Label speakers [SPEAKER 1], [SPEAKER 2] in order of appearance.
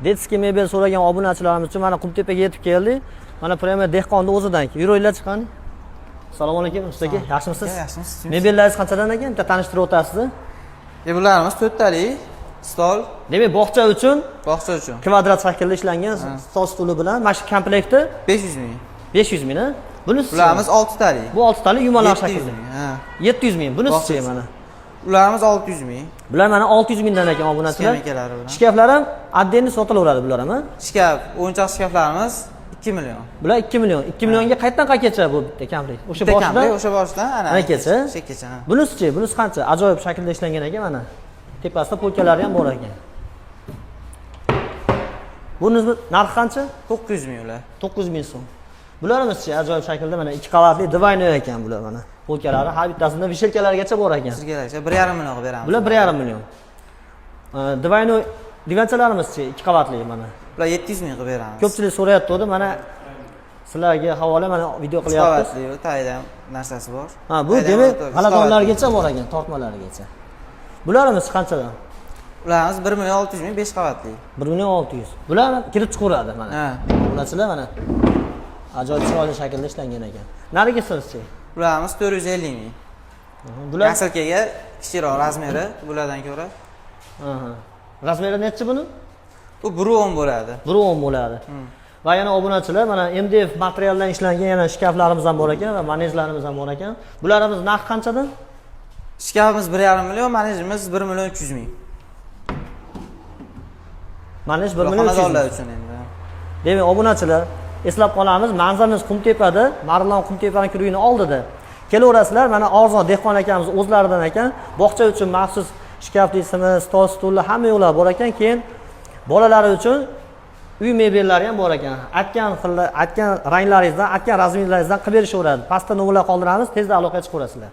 [SPEAKER 1] Detskiy mebel so'ragan obunachilarimiz uchun mana Qumtepaga yetib keldik. Mana prema dehqonni o'zidan yuringlar chiqani. Assalomu alaykum usta aka, yaxshimisiz?
[SPEAKER 2] Yaxshimisiz.
[SPEAKER 1] Mebellaringiz qanchadan ekan? Bitta tanishtirib o'tasiz.
[SPEAKER 2] Bularimiz 4 talik stol.
[SPEAKER 1] Demak, bog'cha uchun kvadrat shaklda ishlangan stol stuli bilan mana shu komplekti
[SPEAKER 2] 500 ming.
[SPEAKER 1] 500 ming, ha? Bunisi
[SPEAKER 2] Bularimiz 6 talik.
[SPEAKER 1] Bu 6 talik yumaloq shaklda.
[SPEAKER 2] Ha.
[SPEAKER 1] 700 ming. Bunisi mana.
[SPEAKER 2] Ularimiz 600 ming.
[SPEAKER 1] Bular mana 600 mingdan ekan obunachilar.
[SPEAKER 2] Shkaflari bilan.
[SPEAKER 1] Shkaflar ham отдельно sotilaveradi bular ham, ha?
[SPEAKER 2] Shkaf, o'yinchoq shkaflarimiz 2 million.
[SPEAKER 1] Bular 2 million. 2 millionga qayerdan qayergacha bu bitta komplekt? O'sha boshidan.
[SPEAKER 2] O'sha boshidan ana.
[SPEAKER 1] Anakacha.
[SPEAKER 2] Shekkacha.
[SPEAKER 1] Bunisi-chi, bunisi qancha? Ajoyib shaklda ishlangan ekan mana. Tepasida polkalari ham bor ekan. Bunisi narxi qancha?
[SPEAKER 2] 900 ming ular.
[SPEAKER 1] 900 ming so'm. Bularimiz-chi, ajoyib shaklda mana 2 qavatli divayno ekan bular mana. Polkalari har bittasida vishelkalargacha bor ekan.
[SPEAKER 2] Sizgacha 1,5 million qilib beramiz.
[SPEAKER 1] Bular 1,5 million. Divayno divanchalarimiz-chi, 2 qavatli mana.
[SPEAKER 2] Bular 700 ming qilib beramiz.
[SPEAKER 1] Ko'pchilik so'rayapti, mana sizlarga havola mana video qilyapmiz.
[SPEAKER 2] Qavatli, taydan narsasi bor.
[SPEAKER 1] Ha, bu demak g'aladonlargacha bor ekan, tortmalarigacha. Bularimiz qanchadan?
[SPEAKER 2] Ularimiz 1 million 600 ming 5 qavatli.
[SPEAKER 1] 1 million 600. Bular kirib chiqaveradi mana.
[SPEAKER 2] Ha.
[SPEAKER 1] Bularchilar mana ajoyib chiroyli shaklda ishlangan ekan. Narigisizchi?
[SPEAKER 2] Bularimiz 450 ming.
[SPEAKER 1] Bular
[SPEAKER 2] yasalkaga kichikroq razmeri bulardan ko'ra.
[SPEAKER 1] Aha. Razmeri nechi buni?
[SPEAKER 2] Bu 1.10 bo'ladi.
[SPEAKER 1] 1.10 bo'ladi. Va yana obunachilar mana MDF materialdan ishlangan yana shkaflarimiz ham bor ekan va manejlarimiz ham bor ekan. Bularimiz narxi qanchadan?
[SPEAKER 2] Shkafimiz 1,5 million, manejimiz 1 million 300 ming.
[SPEAKER 1] Manej 1 million 300 ming
[SPEAKER 2] uchun endi.
[SPEAKER 1] Demak, obunachilar, eslab qolamiz, manzilimiz Qumtepada, Marlon Qumtepaning kuyini oldida. Kelaverasizlar, mana Arzon dehqon akamiz o'zlaridan ekan, bog'cha uchun maxsus shkaf deysizmi, stol, stullar hamma yo'qlar bor ekan. Keyin bolalari uchun uy mebellari ham bor ekan. Aytgan ranglaringizdan, aytgan razmerlaringizdan qilib berishaveradi. Pastda no'g'lar qoldiramiz, tezda aloqaga chiqaverasizlar.